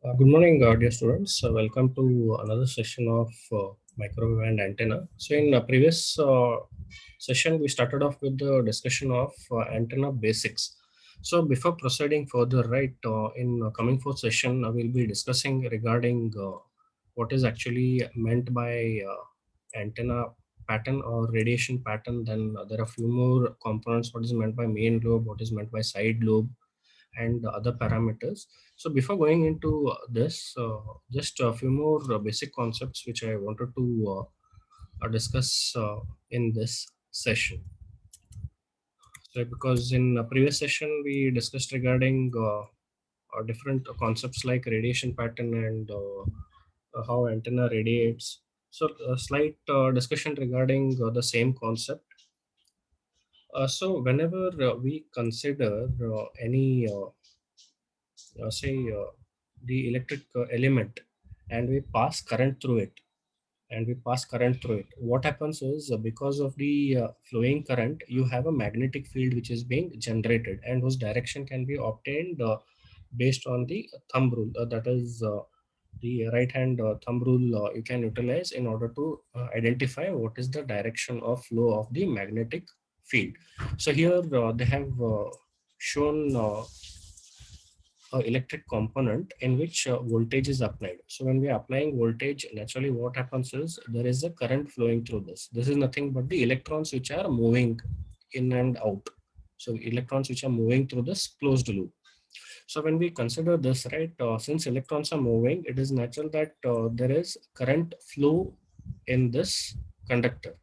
Good morning, dear students. Welcome to another session of microwave and antenna. So, in previous session, we started off with the discussion of antenna basics. So, before proceeding further, right, in coming forth session, I will be discussing regarding what is actually meant by antenna pattern or radiation pattern. Then there are a few more components. What is meant by main lobe? What is meant by side lobe? And other parameters. So before going into this, just a few more basic concepts which I wanted to discuss in this session. So because in a previous session we discussed regarding different concepts like radiation pattern and how antenna radiates. So a slight discussion regarding the same concept. So whenever we consider any say the electric element and we pass current through it what happens is because of the flowing current you have a magnetic field which is being generated and whose direction can be obtained based on the thumb rule, that is the right hand thumb rule you can utilize in order to identify what is the direction of flow of the magnetic field. So here they have shown electric component in which voltage is applied. So when we are applying voltage, naturally what happens is there is a current flowing through this. This is nothing but the electrons which are moving in and out. So electrons which are moving through this closed loop. So when we consider this, right, since electrons are moving, it is natural that there is current flow in this conductor.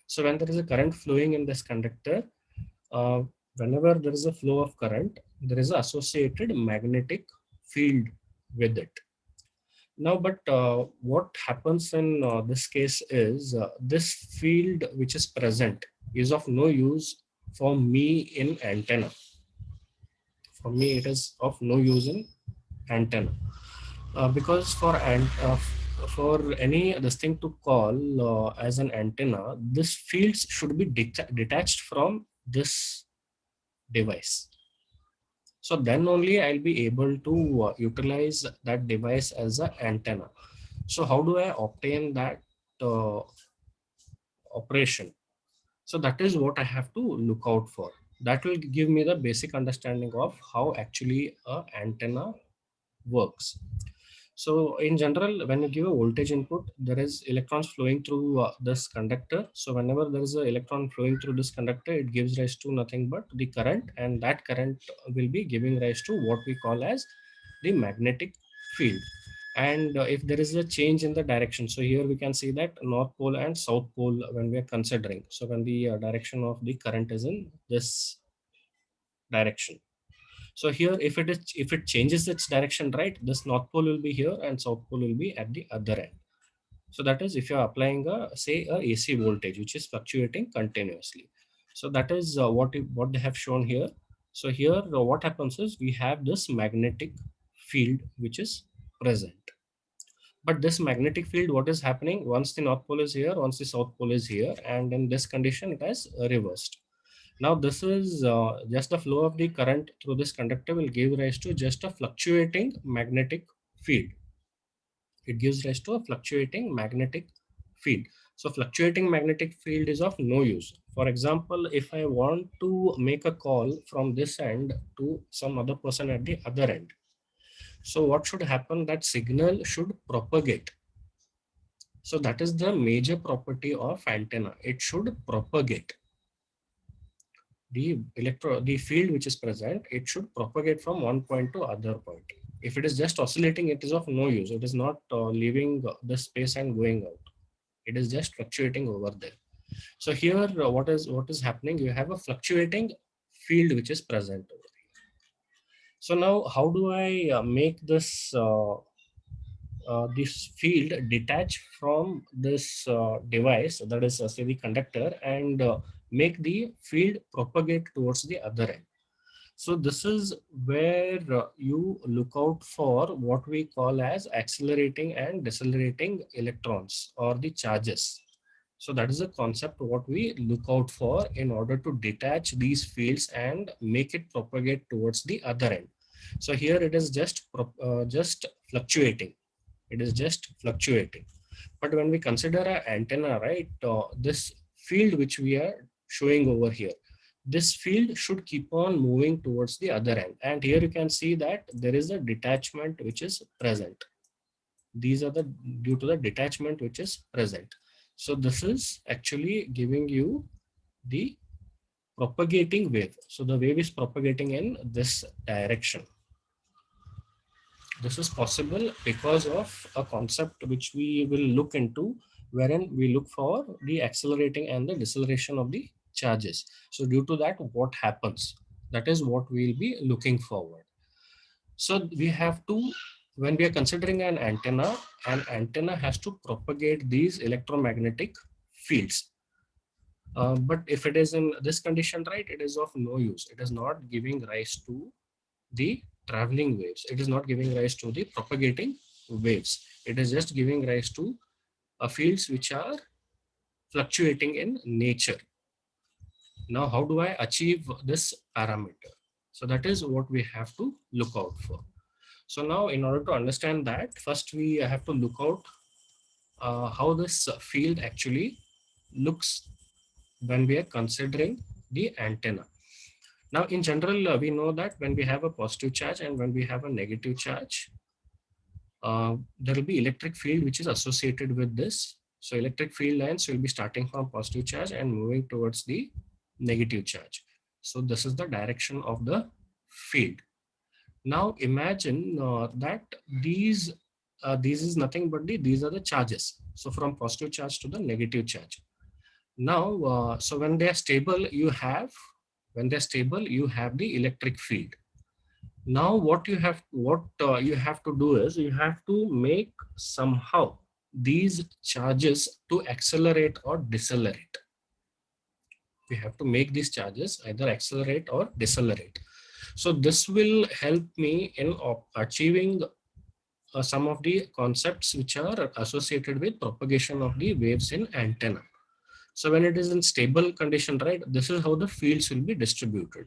So when there is a current flowing in this conductor, uh, whenever there is a flow of current, there is an associated magnetic field with it. Now, but what happens in this case is this field which is present is of no use for me in antenna. For me, it is of no use in antenna because for any this thing to call as an antenna, this fields should be detached from this device. So then only I'll be able to utilize that device as an antenna. So how do I obtain that uh, operation? So that is what I have to look out for. That will give me the basic understanding of how actually a antenna works. So in general, when you give a voltage input, there is electrons flowing through this conductor. So whenever there is an electron flowing through this conductor, it gives rise to nothing but the current, and that current will be giving rise to what we call as the magnetic field. And if there is a change in the direction, so here we can see that north pole and south pole when we are considering. So when the direction of the current is in this direction, so here, if it changes its direction, right, this north pole will be here and south pole will be at the other end. So that is if you are applying a say a AC voltage which is fluctuating continuously. So that is what they have shown here. So here what happens is we have this magnetic field which is present. But this magnetic field, what is happening once the north pole is here, once the south pole is here, and in this condition it has reversed. Now this is just the flow of the current through this conductor will give rise to just a fluctuating magnetic field. It gives rise to a fluctuating magnetic field. So fluctuating magnetic field is of no use. For example, if I want to make a call from this end to some other person at the other end, so what should happen? That signal should propagate. So that is the major property of antenna. It should propagate. The field which is present, it should propagate from one point to other point. If it is just oscillating, it is of no use. It is not leaving the space and going out. It is just fluctuating over there. So here what is happening, you have a fluctuating field which is present over here. So now how do I make this field detach from this device, that is say the conductor, and make the field propagate towards the other end? So this is where you look out for what we call as accelerating and decelerating electrons or the charges. So that is a concept what we look out for in order to detach these fields and make it propagate towards the other end. So here it is just fluctuating. It is just fluctuating. But when we consider an antenna, right, this field which we are showing over here, this field should keep on moving towards the other end. And here you can see that there is a detachment which is present. These are the due to the detachment which is present. So this is actually giving you the propagating wave. So the wave is propagating in this direction. This is possible because of a concept which we will look into, wherein we look for the accelerating and the deceleration of the charges. So due to that, what happens? That is what we'll be looking forward. So we have to, when we are considering an antenna has to propagate these electromagnetic fields. But if it is in this condition, right, it is of no use. It is not giving rise to the traveling waves. It is not giving rise to the propagating waves. It is just giving rise to fields which are fluctuating in nature. Now, how do I achieve this parameter? So that is what we have to look out for. So now in order to understand that, first we have to look out how this field actually looks when we are considering the antenna. Now, in general, we know that when we have a positive charge and when we have a negative charge, there will be electric field which is associated with this. So electric field lines will be starting from positive charge and moving towards the negative charge. So this is the direction of the field. Now imagine that these is nothing but these are the charges. So from positive charge to the negative charge. Now, so when they are stable, you have the electric field. Now what you have to do is you have to make somehow these charges to accelerate or decelerate. We have to make these charges either accelerate or decelerate. So this will help me in achieving some of the concepts which are associated with propagation of the waves in antenna. So when it is in stable condition, right, this is how the fields will be distributed.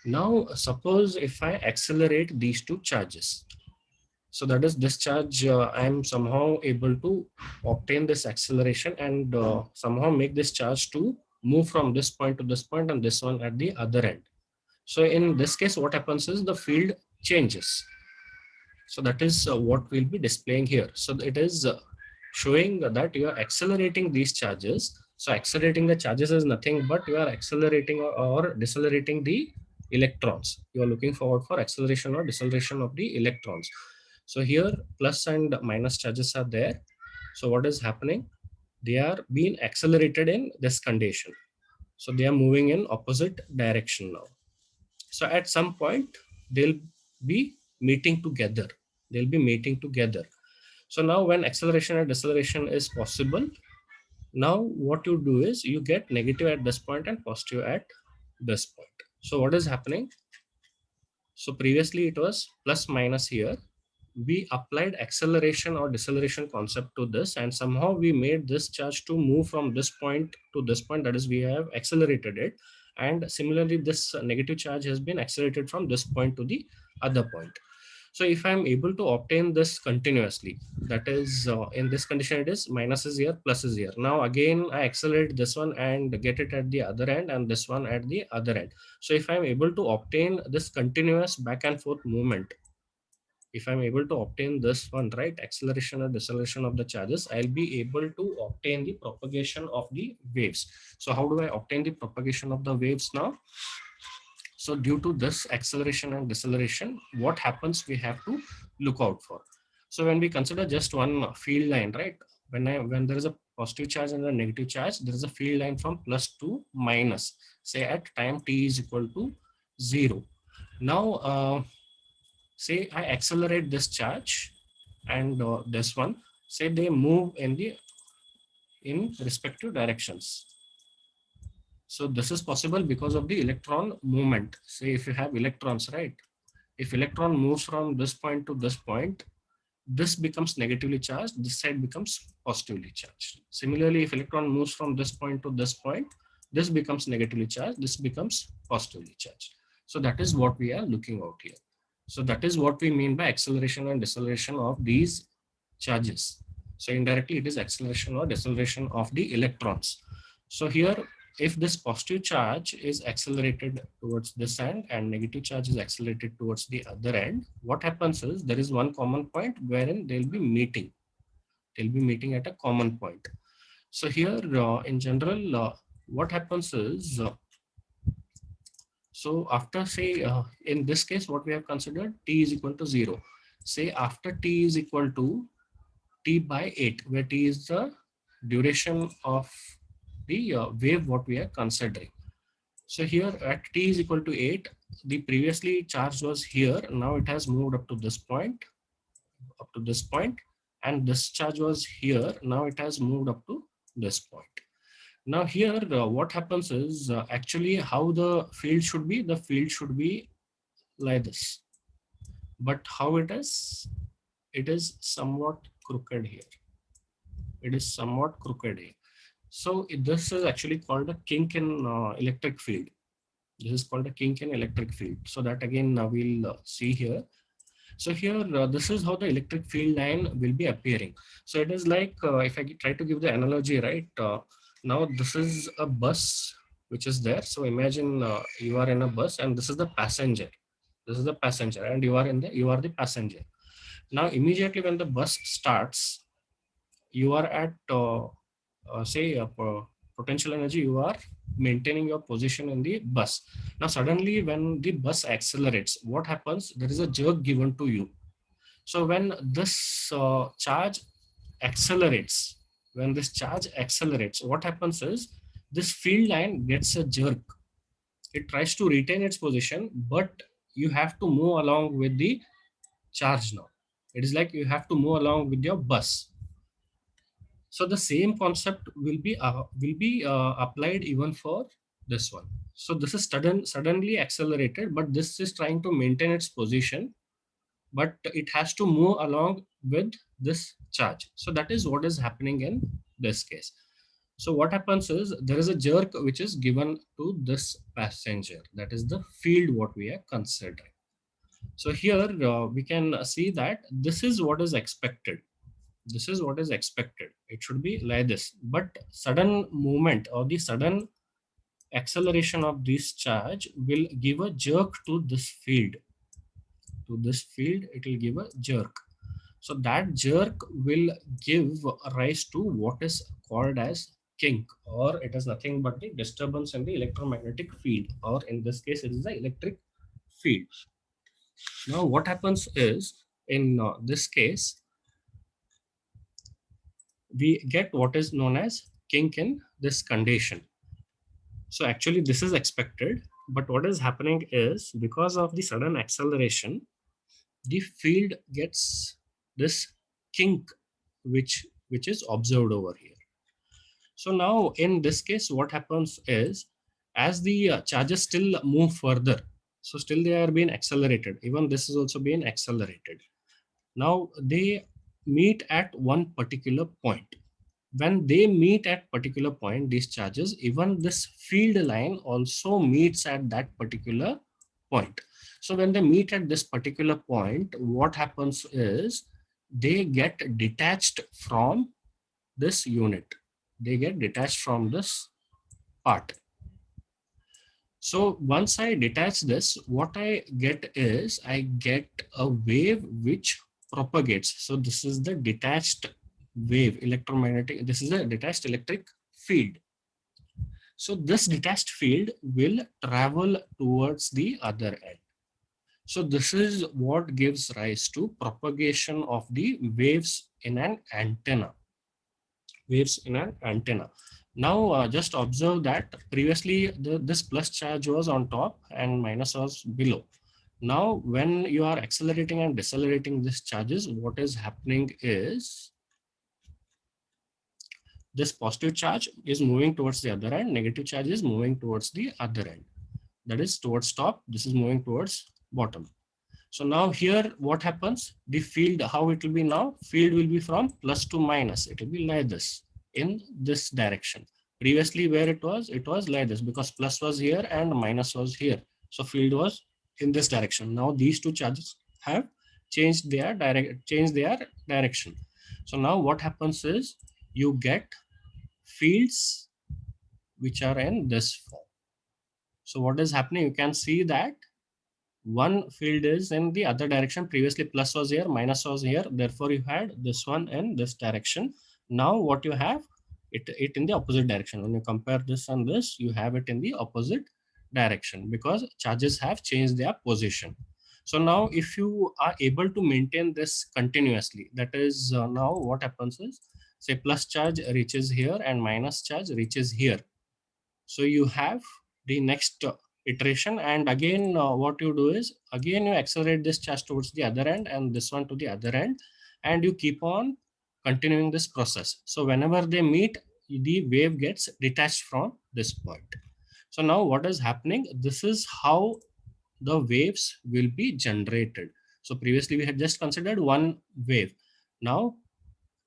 Now, suppose if I accelerate these two charges, so that is this charge, I am somehow able to obtain this acceleration and somehow make this charge to move from this point to this point and this one at the other end. So in this case, what happens is the field changes. So that is what we'll be displaying here. So it is showing that you are accelerating these charges. So accelerating the charges is nothing but you are accelerating or decelerating the electrons. You are looking forward for acceleration or deceleration of the electrons. So here plus and minus charges are there. So what is happening? They are being accelerated in this condition. So they are moving in opposite direction now. So at some point, they'll be meeting together. They'll be meeting together. So now when acceleration and deceleration is possible, now what you do is you get negative at this point and positive at this point. So what is happening? So previously it was plus minus here. We applied acceleration or deceleration concept to this and somehow we made this charge to move from this point to this point, that is we have accelerated it, and similarly this negative charge has been accelerated from this point to the other point. So if I'm able to obtain this continuously, that is in this condition it is minus is here, plus is here. Now again I accelerate this one and get it at the other end and this one at the other end. So if I'm able to obtain this continuous back and forth movement, if I'm able to obtain this one, right, acceleration or deceleration of the charges, I'll be able to obtain the propagation of the waves. So how do I obtain the propagation of the waves now? So due to this acceleration and deceleration, what happens we have to look out for. So when we consider just one field line, right, when there is a positive charge and a negative charge, there is a field line from plus to minus, say at time t is equal to 0. Now, say I accelerate this charge and this one, say they move in respective directions. So this is possible because of the electron movement. Say if you have electrons, right? If electron moves from this point to this point, this becomes negatively charged, this side becomes positively charged. Similarly, if electron moves from this point to this point, this becomes negatively charged, this becomes positively charged. So that is what we are looking out here. So that is what we mean by acceleration and deceleration of these charges. So indirectly it is acceleration or deceleration of the electrons. So here, if this positive charge is accelerated towards this end and negative charge is accelerated towards the other end, what happens is there is one common point wherein they'll be meeting. They'll be meeting at a common point. So here, in general, what happens is, so after say, in this case, what we have considered, t is equal to 0. Say after t is equal to t by 8, where t is the duration of the wave what we are considering. So here at t is equal to 8, the previously charge was here. Now it has moved up to this point, and this charge was here. Now it has moved up to this point. Now here, what happens is actually how the field should be. The field should be like this, but how it is somewhat crooked here. It is somewhat crooked here. So this is actually called a kink in electric field. This is called a kink in electric field. So that again we'll see here. So here, this is how the electric field line will be appearing. So it is like, if I try to give the analogy, right? Now this is a bus which is there. So imagine you are in a bus and this is the passenger. This is the passenger and you are the passenger. Now immediately when the bus starts, you are at say potential energy, you are maintaining your position in the bus. Now suddenly when the bus accelerates, what happens? There is a jerk given to you. So when this charge accelerates, what happens is this field line gets a jerk. It tries to retain its position, but you have to move along with the charge now. It is like you have to move along with your bus. So the same concept will be applied even for this one. So this is suddenly accelerated, but this is trying to maintain its position, but it has to move along with this charge. So that is what is happening in this case. So what happens is there is a jerk which is given to this passenger. That is the field what we are considering. So here we can see that this is what is expected. This is what is expected. It should be like this, but sudden movement or the sudden acceleration of this charge will give a jerk to this field. It will give a jerk. So that jerk will give rise to what is called as kink, or it is nothing but the disturbance in the electromagnetic field, or in this case it is the electric field. Now what happens is in this case we get what is known as kink in this condition. So actually this is expected, but what is happening is because of the sudden acceleration, the field gets this kink which is observed over here. So now in this case, what happens is as the charges still move further, so still they are being accelerated. Even this is also being accelerated. Now they meet at one particular point. When they meet at particular point, these charges, even this field line also meets at that particular point. So when they meet at this particular point, what happens is they get detached from this unit. They get detached from this part. So once I detach this, what I get is I get a wave which propagates. So this is the detached wave, electromagnetic. This is a detached electric field. So this detached field will travel towards the other end. So this is what gives rise to propagation of the waves in an antenna. Now just observe that previously this plus charge was on top and minus was below. Now when you are accelerating and decelerating these charges, what is happening is this positive charge is moving towards the other end, negative charge is moving towards the other end. That is towards top, this is moving towards bottom. So now here what happens? The field, how it will be now? Field will be from plus to minus. It will be like this in this direction. Previously where it was like this because plus was here and minus was here. So field was in this direction. Now these two charges have changed their direction. So now what happens is you get fields which are in this form. So what is happening? You can see that one field is in the other direction. Previously plus was here, minus was here, therefore you had this one in this direction. Now what you have, it in the opposite direction. When you compare this and this, you have it in the opposite direction because charges have changed their position. So now if you are able to maintain this continuously, that is now what happens is, say plus charge reaches here and minus charge reaches here. So you have the next iteration, and again what you do is, again you accelerate this charge towards the other end and this one to the other end, and you keep on continuing this process. So whenever they meet, the wave gets detached from this point. So now what is happening, this is how the waves will be generated. So previously we had just considered one wave. Now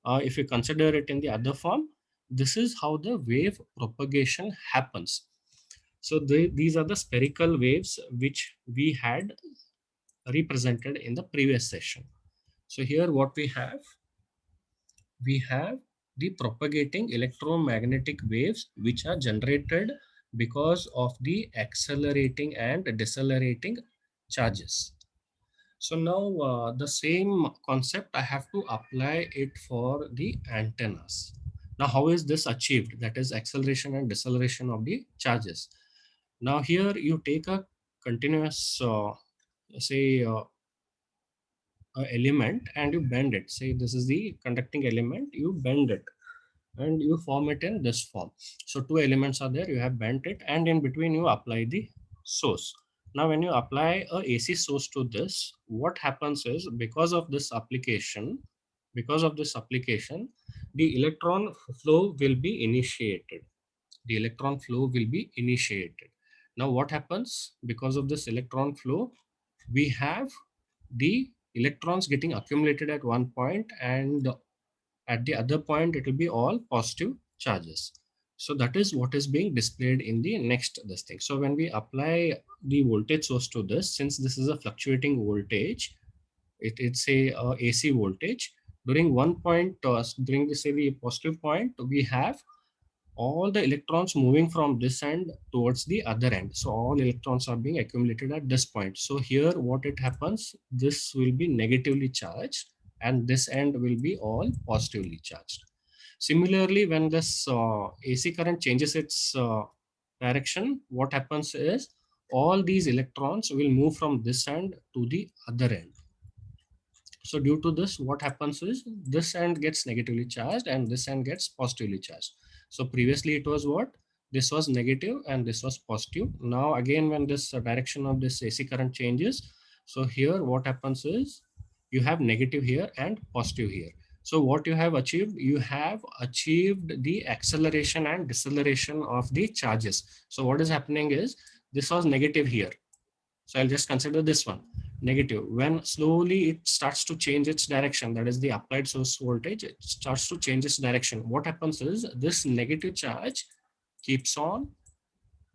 if you consider it in the other form, this is how the wave propagation happens. So these are the spherical waves which we had represented in the previous session. So here what we have the propagating electromagnetic waves which are generated because of the accelerating and decelerating charges. So now the same concept I have to apply it for the antennas. Now how is this achieved? That is acceleration and deceleration of the charges. Now here you take a continuous say element and you bend it. Say this is the conducting element, you bend it and you form it in this form. So two elements are there, you have bent it, and in between you apply the source. Now when you apply a AC source to this, what happens is, because of this application, the electron flow will be initiated. The electron flow will be initiated. Now what happens? Because of this electron flow, we have the electrons getting accumulated at one point, and at the other point it will be all positive charges. So that is what is being displayed in the next this thing. So when we apply the voltage source to this, since this is a fluctuating voltage, it's a AC voltage. During one point, during the say the positive point, we have all the electrons moving from this end towards the other end. So all electrons are being accumulated at this point. So here what it happens, this will be negatively charged and this end will be all positively charged. Similarly, when this AC current changes its direction, what happens is all these electrons will move from this end to the other end. So due to this, what happens is this end gets negatively charged and this end gets positively charged. So previously it was what? This was negative and this was positive. Now again, when this direction of this AC current changes, so here what happens is you have negative here and positive here. So what you have achieved the acceleration and deceleration of the charges. So what is happening is, this was negative here. So I'll just consider this one negative. When slowly it starts to change its direction, that is the applied source voltage, it starts to change its direction. What happens is this negative charge keeps on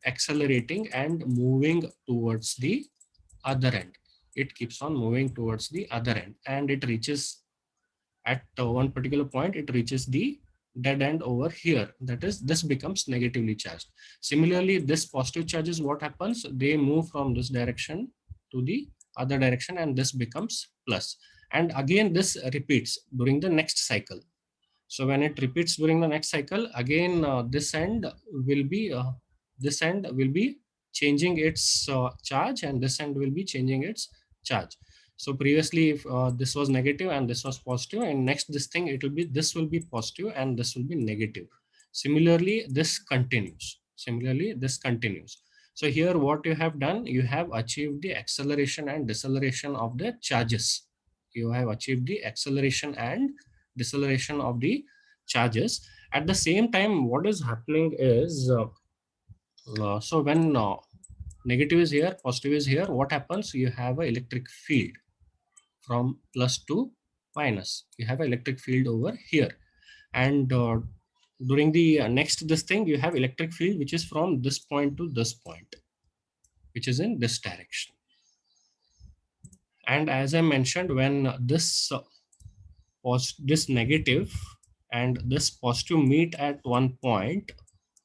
accelerating and moving towards the other end. It keeps on moving towards the other end and it reaches at one particular point, it reaches the dead end over here. That is, this becomes negatively charged. Similarly, this positive charges, what happens? They move from this direction to the other direction and this becomes plus. And again, this repeats during the next cycle. So when it repeats during the next cycle, again this end will be changing its charge, and this end will be changing its charge. So previously, if this was negative and this was positive, and next this thing it will be, this will be positive and this will be negative. Similarly, this continues. So here, what you have done, you have achieved the acceleration and deceleration of the charges. You have achieved the acceleration and deceleration of the charges. At the same time, what is happening is, so when negative is here, positive is here, what happens? You have an electric field from plus to minus. You have an electric field over here. And during the next this thing, you have electric field which is from this point to this point, which is in this direction. And as I mentioned, when this negative and this positive meet at one point,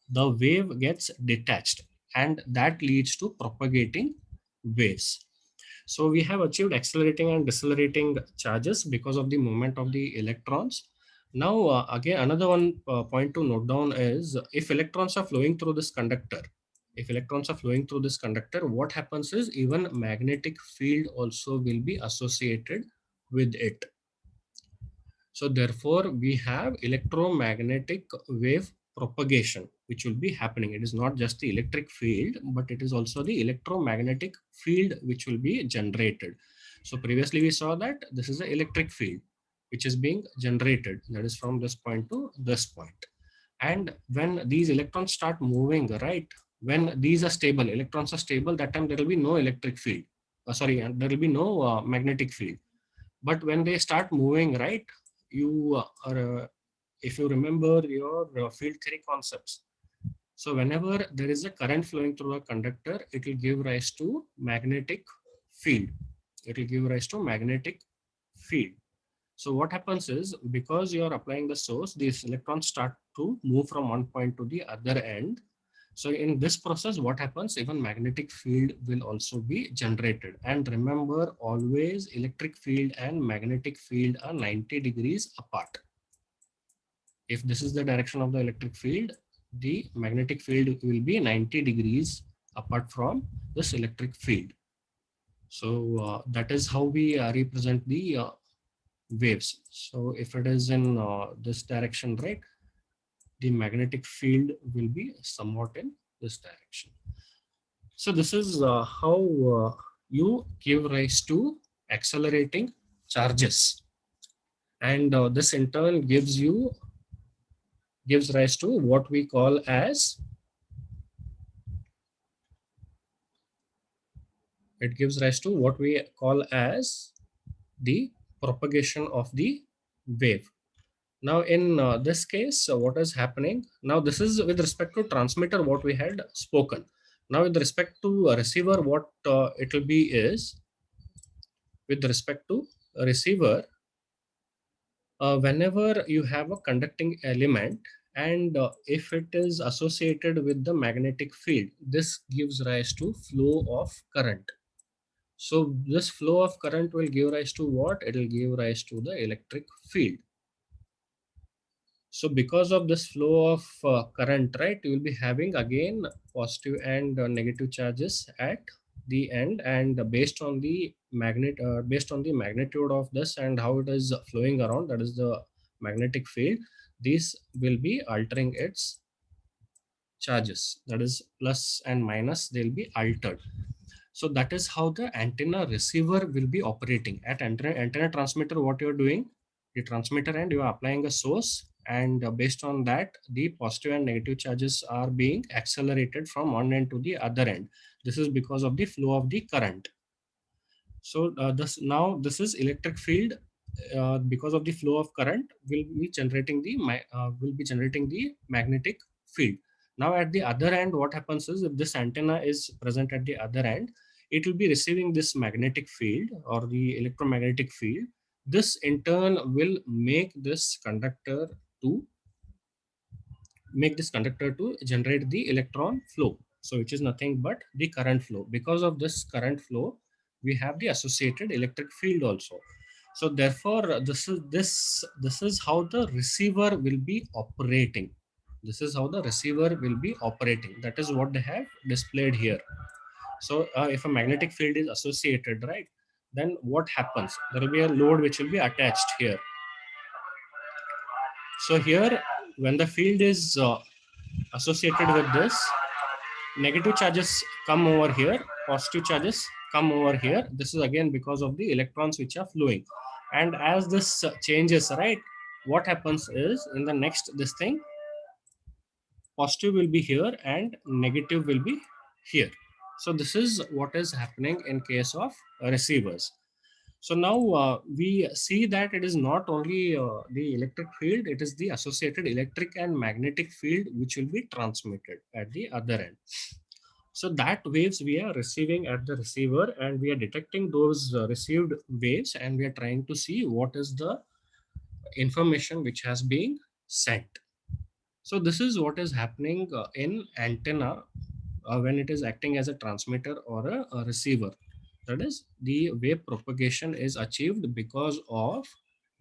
the wave gets detached, and that leads to propagating waves. So we have achieved accelerating and decelerating charges because of the movement of the electrons. Now, again, another one point to note down is, if electrons are flowing through this conductor, what happens is even magnetic field also will be associated with it. So therefore, we have electromagnetic wave propagation, which will be happening. It is not just the electric field, but it is also the electromagnetic field which will be generated. So previously we saw that this is the electric field which is being generated. That is from this point to this point. And when these electrons start moving, right, when these are stable, electrons are stable, that time there will be no electric field. And there will be no magnetic field. But when they start moving, right, you are if you remember your field theory concepts, so whenever there is a current flowing through a conductor, it will give rise to magnetic field. So what happens is, because you are applying the source, these electrons start to move from one point to the other end. So in this process, what happens? Even magnetic field will also be generated. And remember, always electric field and magnetic field are 90 degrees apart. If this is the direction of the electric field, the magnetic field will be 90 degrees apart from this electric field. So that is how we represent the waves. So if it is in this direction, right, the magnetic field will be somewhat in this direction. So this is how you give rise to accelerating charges, and this in turn gives rise to what we call as the propagation of the wave. Now in this case, what is happening now? This is with respect to transmitter, what we had spoken. Now with respect to a receiver, what it will be is, with respect to a receiver, whenever you have a conducting element, and if it is associated with the magnetic field, this gives rise to flow of current. So this flow of current will give rise to what? It will give rise to the electric field. So because of this flow of current, right, you will be having again positive and negative charges at the end, and based on the magnitude of this and how it is flowing around, that is the magnetic field, these will be altering its charges. That is plus and minus, they'll be altered. So that is how the antenna receiver will be operating. At antenna transmitter, what you're doing, the transmitter end, you are applying a source, and based on that, the positive and negative charges are being accelerated from one end to the other end. This is because of the flow of the current. So this is electric field. Because of the flow of current, will be generating the magnetic field. Now at the other end, what happens is, if this antenna is present at the other end, it will be receiving this magnetic field or the electromagnetic field. This in turn will make this conductor to generate the electron flow. So which is nothing but the current flow. Because of this current flow, we have the associated electric field also. So therefore, this is how the receiver will be operating. That is what they have displayed here. So if a magnetic field is associated, right, then what happens? There will be a load which will be attached here. So here, when the field is associated with this, negative charges come over here, positive charges come over here. This is again because of the electrons which are flowing. And as this changes, right, what happens is, in the next this thing, positive will be here and negative will be here. So this is what is happening in case of receivers. So now we see that it is not only the electric field, it is the associated electric and magnetic field which will be transmitted at the other end. So that waves we are receiving at the receiver, and we are detecting those received waves, and we are trying to see what is the information which has been sent. So this is what is happening in antenna when it is acting as a transmitter or a receiver. That is, the wave propagation is achieved because of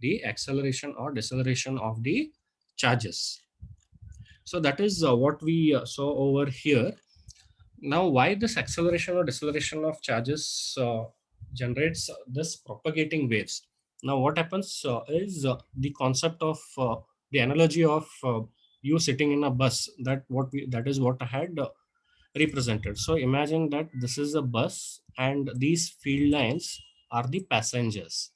the acceleration or deceleration of the charges. So that is what we saw over here. Now, why this acceleration or deceleration of charges generates this propagating waves? Now, what happens is the concept of the analogy of you sitting in a bus. That is what I had represented. So, imagine that this is a bus, and these field lines are the passengers.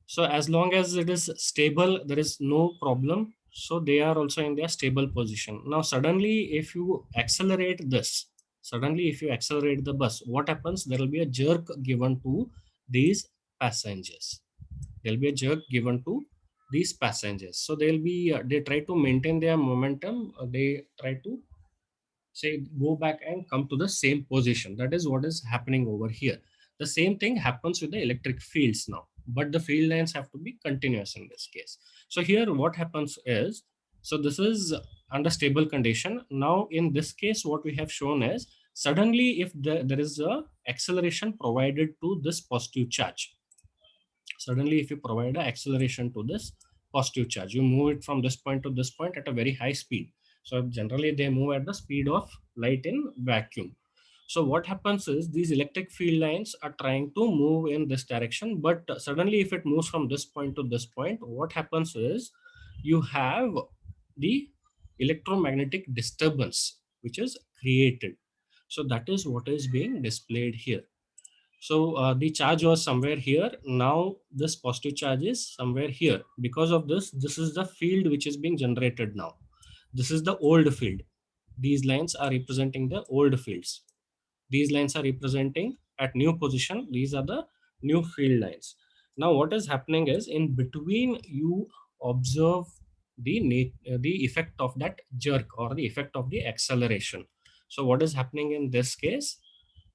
So as long as it is stable, there is no problem. So they are also in their stable position. Now suddenly, if you accelerate this, suddenly if you accelerate the bus, what happens? There will be a jerk given to these passengers. There will be a jerk given to these passengers. So they try to maintain their momentum. They try to say go back and come to the same position. That is what is happening over here. The same thing happens with the electric fields now, but the field lines have to be continuous in this case. So here what happens is, so this is under stable condition. Now in this case what we have shown is, suddenly if there is a acceleration provided to this positive charge, suddenly if you provide an acceleration to this positive charge, you move it from this point to this point at a very high speed. So generally they move at the speed of light in vacuum. So what happens is, these electric field lines are trying to move in this direction, but suddenly if it moves from this point to this point, what happens is you have the electromagnetic disturbance which is created. So that is what is being displayed here. So the charge was somewhere here. Now this positive charge is somewhere here. Because of this, this is the field which is being generated now. This is the old field. These lines are representing the old fields. These lines are representing at new position. These are the new field lines. Now what is happening is, in between you observe the effect of that jerk or the effect of the acceleration. So what is happening in this case?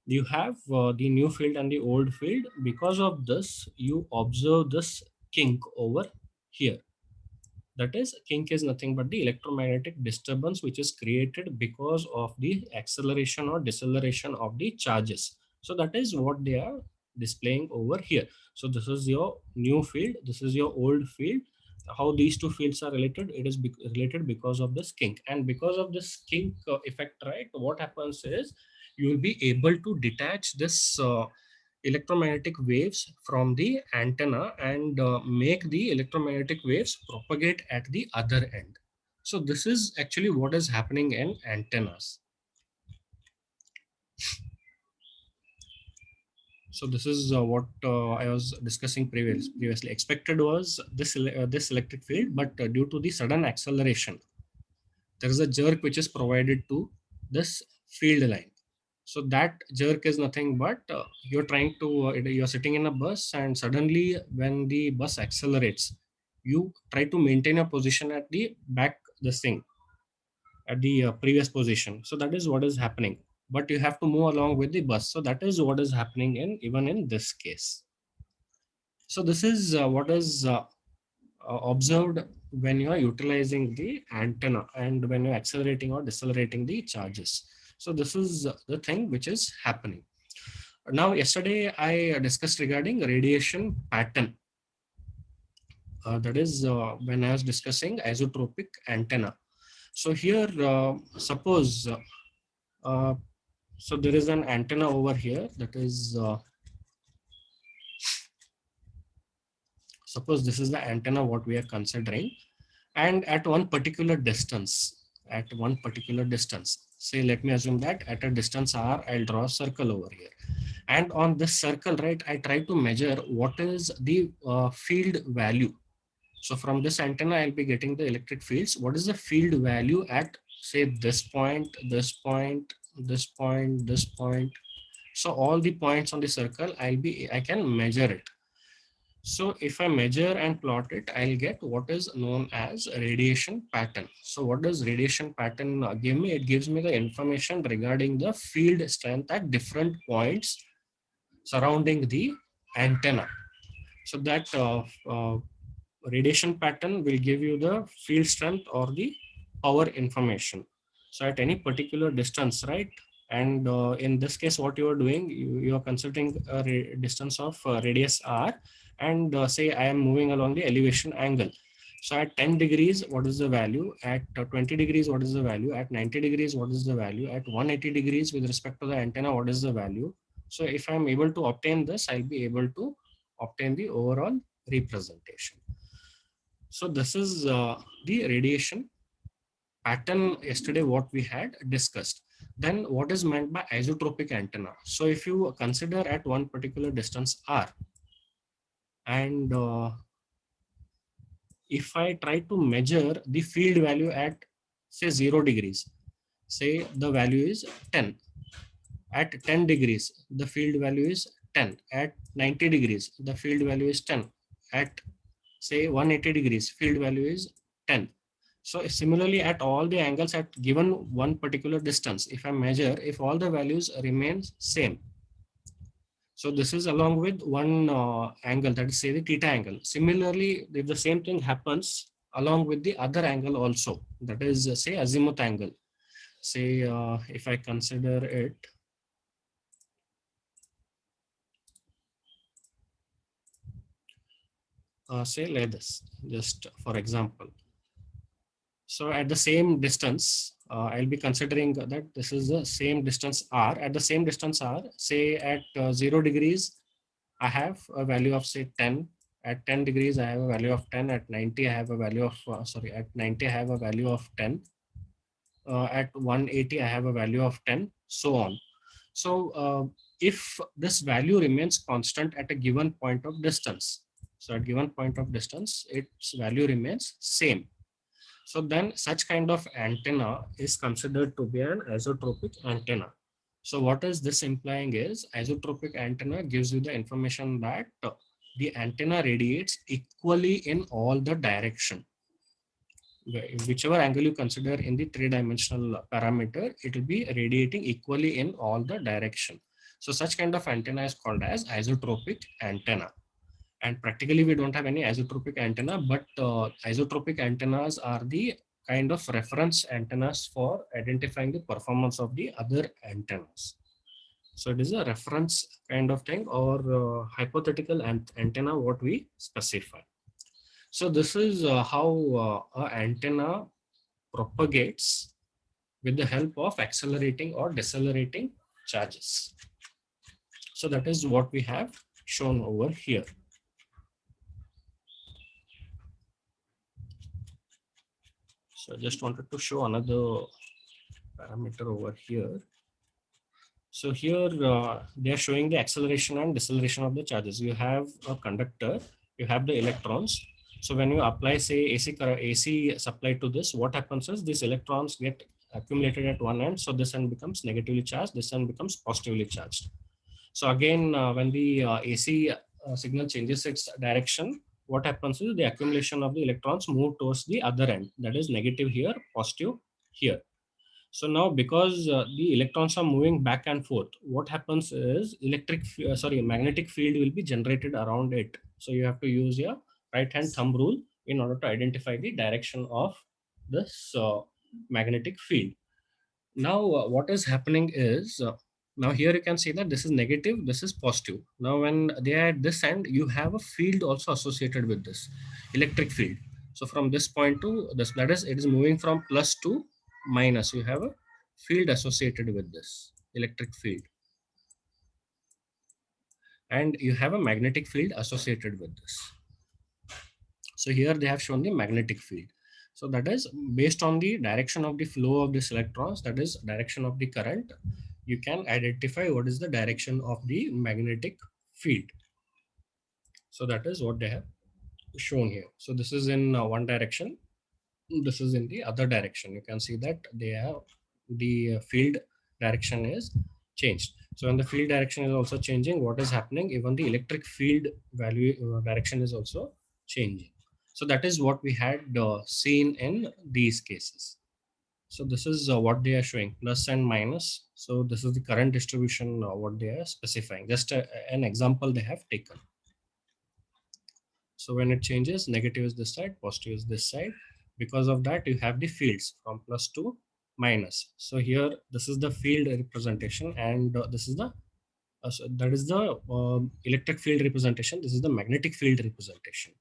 You have the new field and the old field. Because of this, you observe this kink over here. That is, kink is nothing but the electromagnetic disturbance which is created because of the acceleration or deceleration of the charges. So that is what they are displaying over here. So this is your new field, this is your old field. How these two fields are related? It is related because of this kink, and because of this kink effect, right? What happens is, you will be able to detach this electromagnetic waves from the antenna and make the electromagnetic waves propagate at the other end. So this is actually what is happening in antennas. So this is what I was discussing previously. Expected was this electric field, but due to the sudden acceleration, there is a jerk which is provided to this field line. So that jerk is nothing but you're trying to you're sitting in a bus, and suddenly when the bus accelerates, you try to maintain a position at the back, this thing at the previous position. So that is what is happening, but you have to move along with the bus. So that is what is happening in even in this case. So this is what is observed when you are utilizing the antenna and when you're accelerating or decelerating the charges. So this is the thing which is happening. Now, yesterday I discussed regarding radiation pattern. That is when I was discussing isotropic antenna. So here, suppose, uh, so there is an antenna over here. That is, suppose this is the antenna what we are considering, and at one particular distance, say, let me assume that at a distance r, I'll draw a circle over here. And on this circle, right, I try to measure what is the field value. So from this antenna, I'll be getting the electric fields. What is the field value at, say, this point, this point, this point, this point? So all the points on the circle, I can measure it. So if I measure and plot it, I'll get what is known as radiation pattern. So what does radiation pattern give me? It gives me the information regarding the field strength at different points surrounding the antenna. So that radiation pattern will give you the field strength or the power information. So at any particular distance, right? And in this case, what you are doing, you are considering a distance of radius r, and say I am moving along the elevation angle. So at 10 degrees, what is the value? At 20 degrees, what is the value? At 90 degrees, what is the value? At 180 degrees with respect to the antenna, what is the value? So if I'm able to obtain this, I'll be able to obtain the overall representation. So this is the radiation pattern yesterday what we had discussed. Then what is meant by isotropic antenna? So if you consider at one particular distance r, and if I try to measure the field value at say 0 degrees, say the value is 10. At 10 degrees, the field value is 10. At 90 degrees, the field value is 10. At say 180 degrees, field value is 10. So similarly, at all the angles at given one particular distance, if I measure, if all the values remain same, so this is along with one angle, that is say the theta angle. Similarly, if the same thing happens along with the other angle also, that is say azimuth angle. Say if I consider it, say like this, just for example. So at the same distance, I'll be considering that this is the same distance r. At the same distance r, say at 0 degrees, I have a value of say 10. At 10 degrees, I have a value of 10. At 90, I have a value of, at 90, I have a value of 10. At 180, I have a value of 10, so on. So if this value remains constant at a given point of distance, so at given point of distance, its value remains same. So then such kind of antenna is considered to be an isotropic antenna. So what is this implying is isotropic antenna gives you the information that the antenna radiates equally in all the direction. Whichever angle you consider in the three-dimensional parameter, it will be radiating equally in all the direction. So such kind of antenna is called as isotropic antenna. And practically we don't have any isotropic antenna, but isotropic antennas are the kind of reference antennas for identifying the performance of the other antennas. So it is a reference kind of thing, or hypothetical antenna what we specify. So this is how an antenna propagates with the help of accelerating or decelerating charges. So that is what we have shown over here. So I just wanted to show another parameter over here. So here they are showing the acceleration and deceleration of the charges. You have a conductor, you have the electrons. So when you apply say AC supply to this, what happens is these electrons get accumulated at one end. So this end becomes negatively charged, this end becomes positively charged. So again, when the AC signal changes its direction, what happens is the accumulation of the electrons move towards the other end. That is negative here, positive here. So now because the electrons are moving back and forth, what happens is magnetic field will be generated around it. So you have to use your right hand thumb rule in order to identify the direction of this magnetic field. Now what is happening is now here you can see that this is negative, this is positive. Now when they are at this end, you have a field also associated with this electric field. So from this point to this, that is, it is moving from plus to minus. You have a field associated with this electric field, and you have a magnetic field associated with this. So here they have shown the magnetic field. So that is based on the direction of the flow of these electrons, that is direction of the current, you can identify what is the direction of the magnetic field. So that is what they have shown here. So this is in one direction, this is in the other direction. You can see that they have the field direction is changed. So when the field direction is also changing, what is happening? Even the electric field value direction is also changing. So that is what we had seen in these cases. So this is what they are showing, plus and minus. So this is the current distribution, what they are specifying. Just an example they have taken. So when it changes, negative is this side, positive is this side. Because of that, you have the fields from plus to minus. So here, this is the field representation, and this is the so that is the electric field representation. This is the magnetic field representation.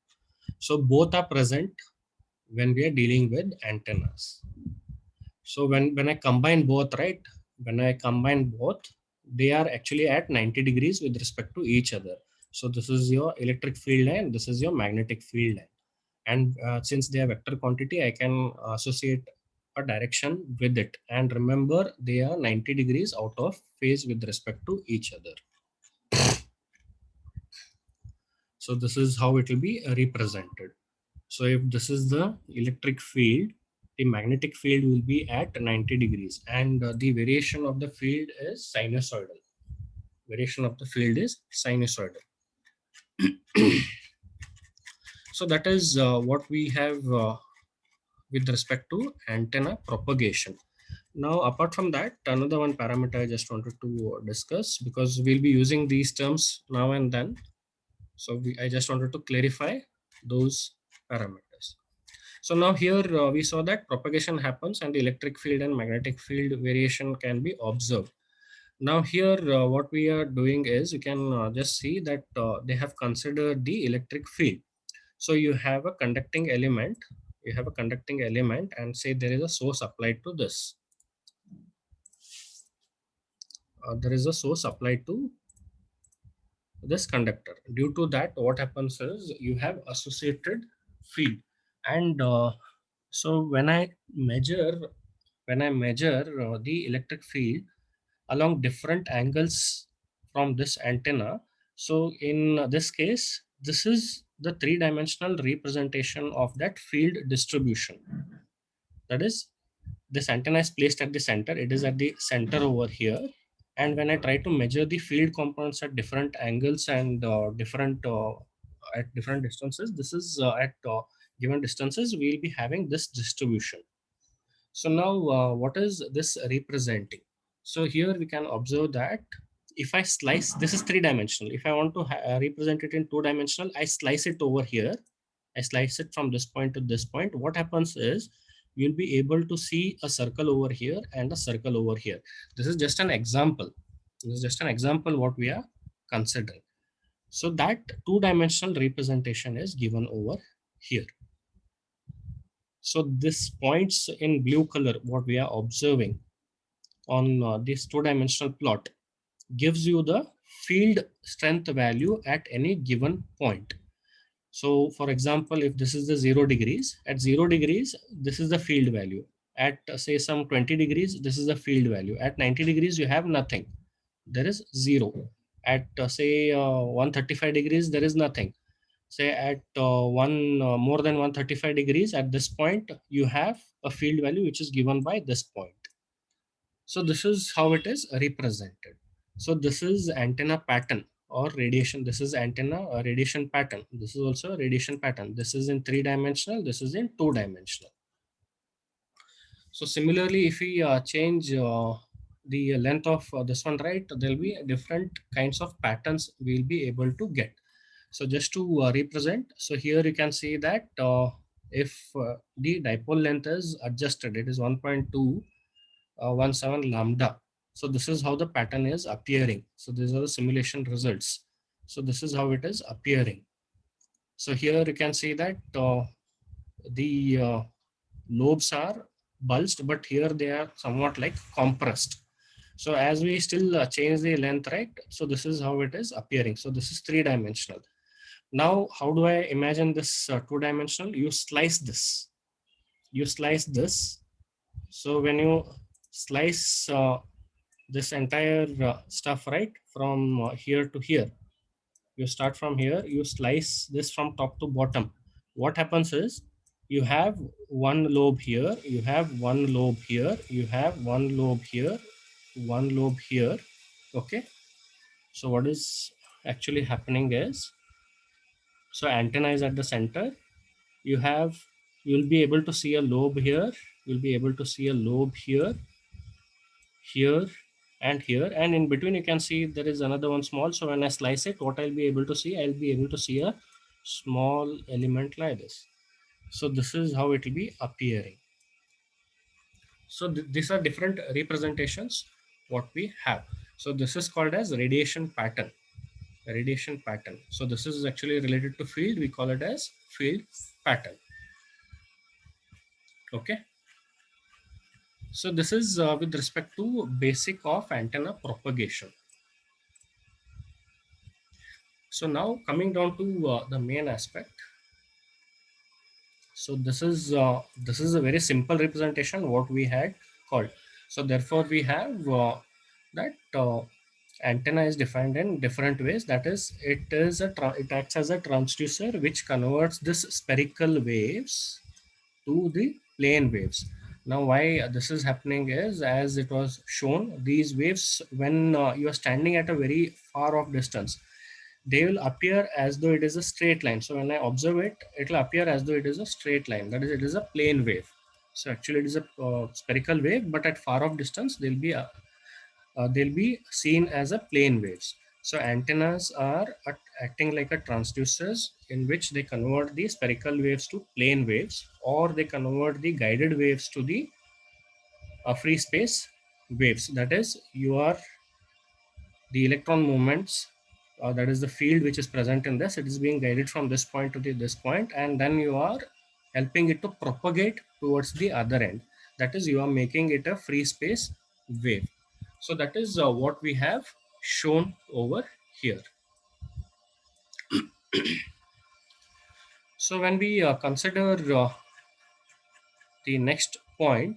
So both are present when we are dealing with antennas. So when I combine both, right? When I combine both, they are actually at 90 degrees with respect to each other. So this is your electric field line, this is your magnetic field line. And since they are vector quantity, I can associate a direction with it. And remember, they are 90 degrees out of phase with respect to each other. So this is how it will be represented. So if this is the electric field, the magnetic field will be at 90 degrees, and the variation of the field is sinusoidal. Variation of the field is sinusoidal. So that is what we have with respect to antenna propagation. Now, apart from that, another one parameter I just wanted to discuss, because we'll be using these terms now and then. So I just wanted to clarify those parameters. So now here we saw that propagation happens and the electric field and magnetic field variation can be observed. Now here what we are doing is you can just see that they have considered the electric field. So you have a conducting element, and say there is a source applied to this. There is a source applied to this conductor. Due to that, what happens is you have associated field. And so when I measure the electric field along different angles from this antenna, so in this case, this is the three-dimensional representation of that field distribution. That is, this antenna is placed at the center. It is at the center over here. And when I try to measure the field components at different angles and different at different distances, this is at given distances, we'll be having this distribution. So now, what is this representing? So here we can observe that if I slice, this is three-dimensional. If I want to represent it in two-dimensional, I slice it over here. I slice it from this point to this point. What happens is you'll be able to see a circle over here and a circle over here. This is just an example. This is just an example what we are considering. So that two-dimensional representation is given over here. So this points in blue color, what we are observing on this two-dimensional plot, gives you the field strength value at any given point. So for example, if this is the 0 degrees, at 0 degrees, this is the field value. At say some 20 degrees, this is the field value. At 90 degrees, you have nothing. There is 0. At say 135 degrees, there is nothing. Say at more than 135 degrees, at this point, you have a field value which is given by this point. So this is how it is represented. So this is antenna pattern or radiation. This is antenna radiation pattern. This is also a radiation pattern. This is in three-dimensional. This is in two-dimensional. So similarly, if we change the length of this one, right, there'll be different kinds of patterns we'll be able to get. So just to represent, so here you can see that if the dipole length is adjusted, it is 1.217 lambda. So this is how the pattern is appearing. So these are the simulation results. So this is how it is appearing. So here you can see that the lobes are bulged, but here they are somewhat like compressed. So as we still change the length, right? So this is how it is appearing. So this is three-dimensional. Now, how do I imagine this two-dimensional? You slice this. You slice this. So when you slice this entire stuff, right, from here to here, you start from here, you slice this from top to bottom. What happens is you have one lobe here, you have one lobe here, you have one lobe here, one lobe here, Okay, so what is actually happening is, so antenna is at the center. You have, you'll be able to see a lobe here, you'll be able to see a lobe here, here, and here, and in between you can see there is another one small. So when I slice it, what I'll be able to see, I'll be able to see a small element like this. So this is how it will be appearing. So these are different representations what we have. So this is called as radiation pattern. Radiation pattern. So this is actually related to field. We call it as field pattern. Okay. So this is with respect to basic of antenna propagation. So now coming down to the main aspect. So this is a very simple representation what we had called. So therefore we have that antenna is defined in different ways. That is, it acts as a transducer which converts this spherical waves to the plane waves. Now why this is happening is, as it was shown, these waves when you are standing at a very far off distance, they will appear as though it is a straight line. So when I observe it, it will appear as though it is a straight line. That is, it is a plane wave. So actually it is a spherical wave, but at far off distance, they'll be seen as a plane waves. So antennas are acting like a transducers in which they convert the spherical waves to plane waves, or they convert the guided waves to the free space waves. That is, you are the electron movements, that is the field which is present in this, it is being guided from this point to this point, and then you are helping it to propagate towards the other end. That is, you are making it a free space wave. So that is what we have shown over here. So when we consider the next point,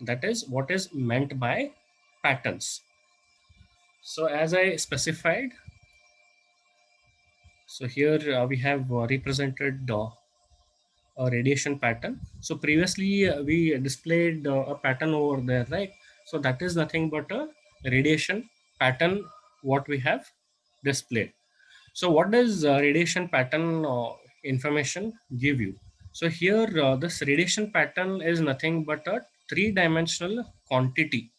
that is what is meant by patterns. So as I specified, so here we have represented a radiation pattern. So previously we displayed a pattern over there, right? So that is nothing but a radiation pattern what we have displayed. So what does radiation pattern information give you? So here this radiation pattern is nothing but a three-dimensional quantity.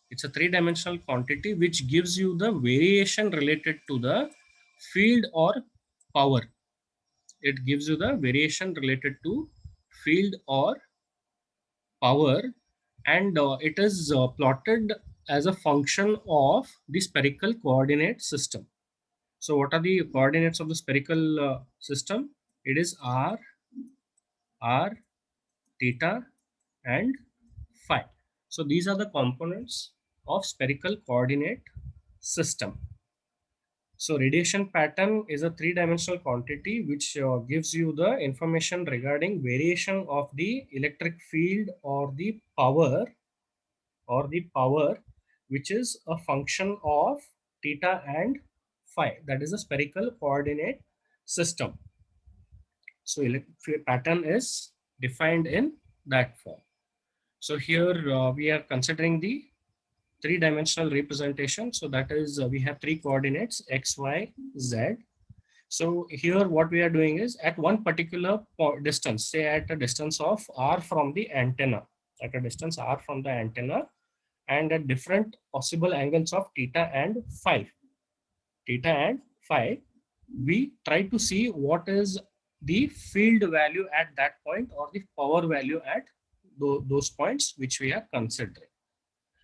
It's a three-dimensional quantity which gives you the variation related to the field or power. It gives you the variation related to field or power, and it is plotted as a function of the spherical coordinate system. So what are the coordinates of the spherical system? It is r, theta, and phi. So these are the components of spherical coordinate system. So radiation pattern is a three-dimensional quantity which gives you the information regarding variation of the electric field or the power, which is a function of theta and phi. That is a spherical coordinate system. So pattern is defined in that form. So here we are considering the three-dimensional representation. So that is we have three coordinates x, y, z. So here what we are doing is, at one particular distance, say at a distance of r from the antenna, at a distance r from the antenna, and at different possible angles of theta and phi, we try to see what is the field value at that point or the power value at those points which we are considering.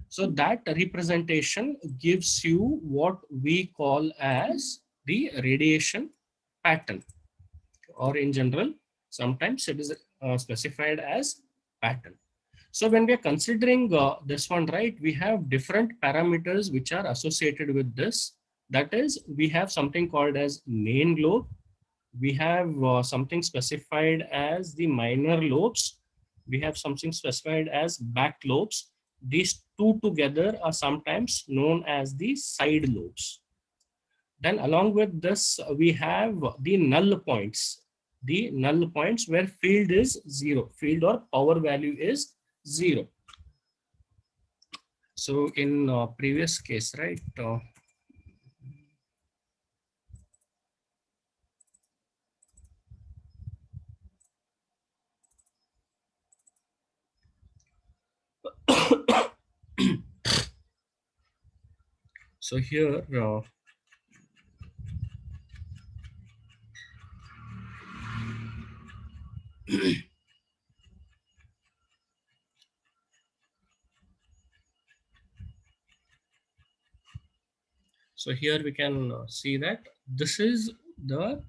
So that representation gives you what we call as the radiation pattern, or in general, sometimes it is specified as pattern. So when we are considering this one, right, we have different parameters which are associated with this. That is, we have something called as main lobe. We have something specified as the minor lobes. We have something specified as back lobes. These two together are sometimes known as the side lobes. Then along with this, we have the null points. The null points where field is zero, field or power value is zero. So in previous case, right? So here, so here we can see that this is the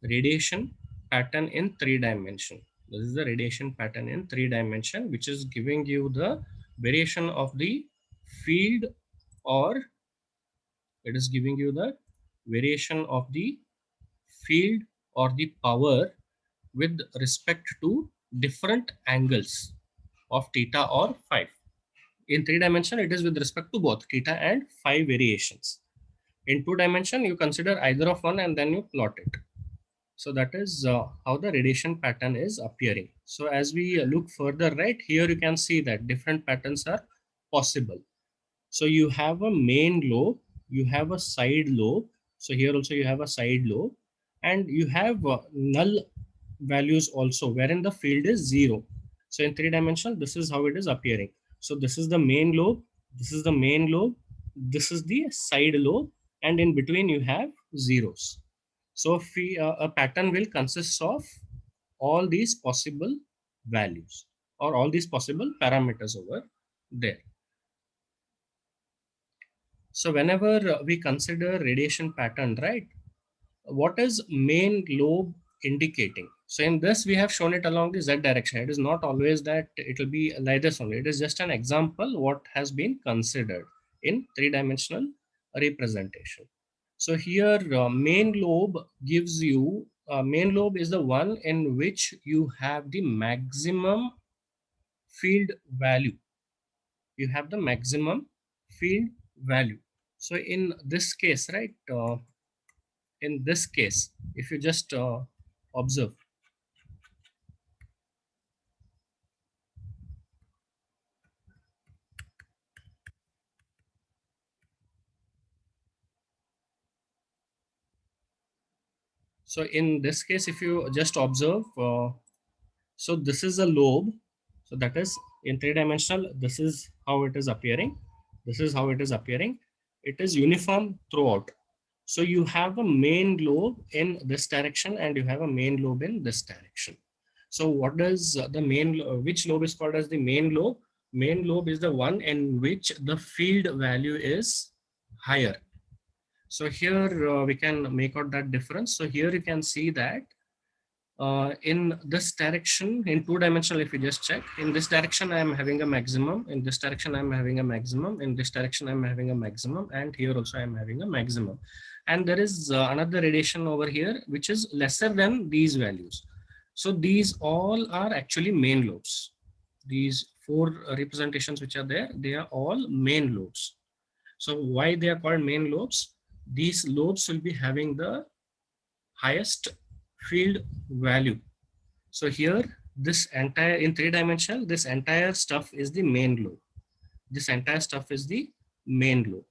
radiation pattern in 3 dimension. This is the radiation pattern in 3 dimension, which is giving you the variation of the field, or it is giving you the variation of the field or the power with respect to different angles of theta or phi. In 3 dimension, it is with respect to both theta and phi variations. In 2 dimension, you consider either of one and then you plot it. So that is how the radiation pattern is appearing. So as we look further right here, you can see that different patterns are possible. So you have a main lobe, you have a side lobe. So here also you have a side lobe, and you have null values also, wherein the field is 0. So in 3 dimensional, this is how it is appearing. So this is the main lobe, this is the main lobe, this is the side lobe, and in between you have zeros. So a pattern will consist of all these possible values or all these possible parameters over there. So whenever we consider radiation pattern, right, what is main lobe indicating? So in this, we have shown it along the z direction. It is not always that it will be like this only. It is just an example what has been considered in 3 dimensional representation. So here, main lobe gives you, main lobe is the one in which you have the maximum field value. You have the maximum field value. So in this case, right, in this case, if you just observe, so in this case, if you just observe, so this is a lobe. So that is in 3 dimensional, this is how it is appearing. This is how it is appearing. It is uniform throughout. So you have a main lobe in this direction and you have a main lobe in this direction. So what does the which lobe is called as the main lobe? Main lobe is the one in which the field value is higher. So here we can make out that difference. So here you can see that in this direction, in 2 dimensional, if you just check, in this direction I am having a maximum, in this direction I am having a maximum, in this direction I am having a maximum, and here also I am having a maximum. And there is another radiation over here which is lesser than these values. So these all are actually main lobes. These four representations which are there, they are all main lobes. So why they are called main lobes? These lobes will be having the highest field value. So here, this entire, in 3 dimensional, this entire stuff is the main lobe. This entire stuff is the main lobe.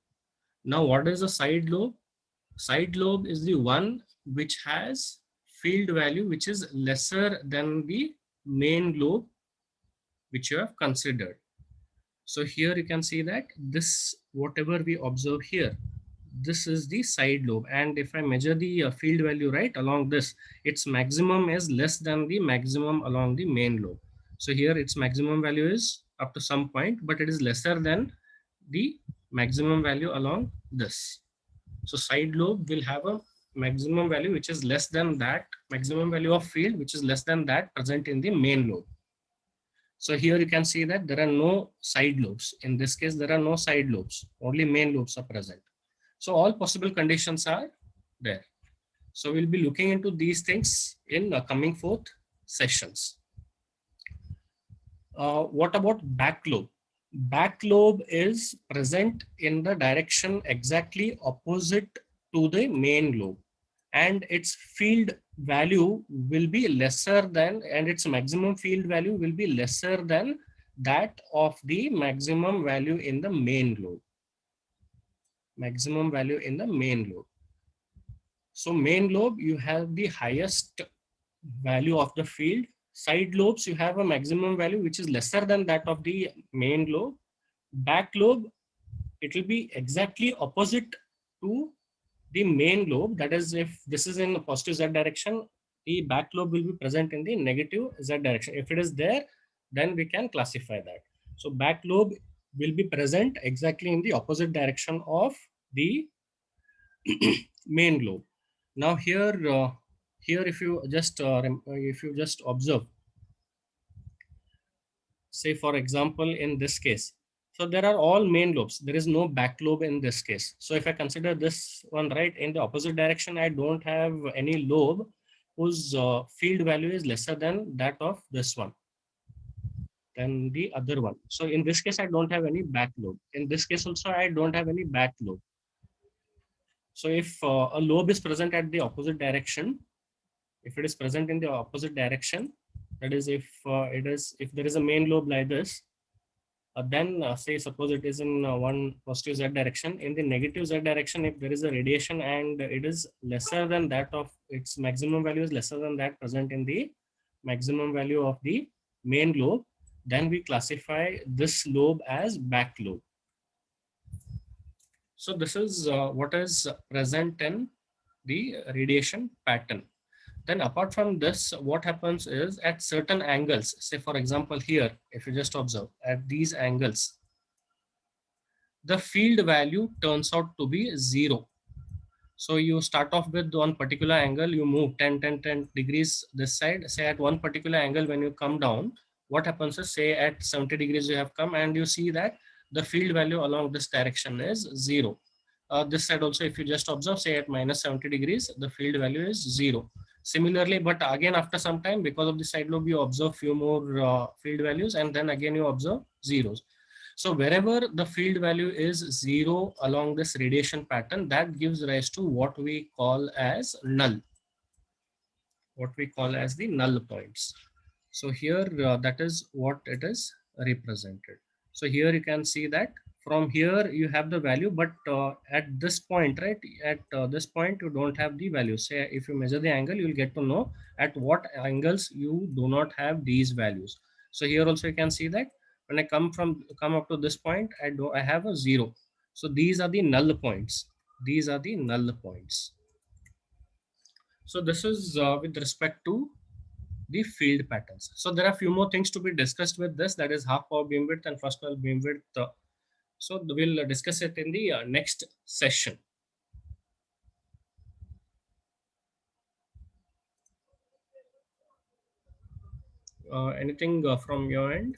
Now, what is the side lobe? Side lobe is the one which has field value which is lesser than the main lobe which you have considered. So here you can see that this, whatever we observe here, this is the side lobe. And if I measure the field value right along this, its maximum is less than the maximum along the main lobe. So here its maximum value is up to some point, but it is lesser than the maximum value along this. So side lobe will have a maximum value which is less than that maximum value of field, which is less than that present in the main lobe. So here you can see that there are no side lobes. In this case, there are no side lobes, only main lobes are present. So all possible conditions are there. So we'll be looking into these things in the coming forth sessions. What about back lobe? Back lobe is present in the direction exactly opposite to the main lobe, and its field value will be lesser than, and its maximum field value will be lesser than that of the maximum value in the main lobe. Maximum value in the main lobe. So main lobe, you have the highest value of the field. Side lobes, you have a maximum value which is lesser than that of the main lobe. Back lobe, it will be exactly opposite to the main lobe. That is, if this is in the positive z direction, the back lobe will be present in the negative z direction. If it is there, then we can classify that. So back lobe will be present exactly in the opposite direction of the main lobe. Now here if you just observe, say for example in this case, so there are all main lobes, there is no back lobe in this case. So if I consider this one, right, in the opposite direction, I don't have any lobe whose field value is lesser than that of this one, than the other one. So in this case I don't have any back lobe. In this case also I don't have any back lobe. So if a lobe is present at the opposite direction, if it is present in the opposite direction, that is if there is a main lobe like this, then say suppose it is in one positive z direction, in the negative z direction, if there is a radiation and it is lesser than that of its maximum value is lesser than that present in the maximum value of the main lobe, then we classify this lobe as back lobe. So this is what is present in the radiation pattern. Then apart from this, what happens is at certain angles, say for example here, if you just observe at these angles, the field value turns out to be 0. So you start off with one particular angle, you move 10 degrees this side. Say at one particular angle, when you come down, what happens is, say at 70 degrees you have come and you see that the field value along this direction is 0. This side also, if you just observe, say at minus 70 degrees, the field value is 0. Similarly, but again after some time, because of the side lobe, you observe few more field values and then again you observe zeros. So wherever the field value is 0 along this radiation pattern, that gives rise to what we call as null, what we call as the null points. So here that is what it is represented. So here you can see that from here you have the value, but at this point, right, at this point you don't have the value. Say if you measure the angle, you will get to know at what angles you do not have these values. So here also you can see that when I come up to this point, I have a 0. So these are the null points. These are the null points. So this is with respect to the field patterns. So there are a few more things to be discussed with this, that is half power beamwidth and first null beamwidth. So we'll discuss it in the next session. Anything from your end?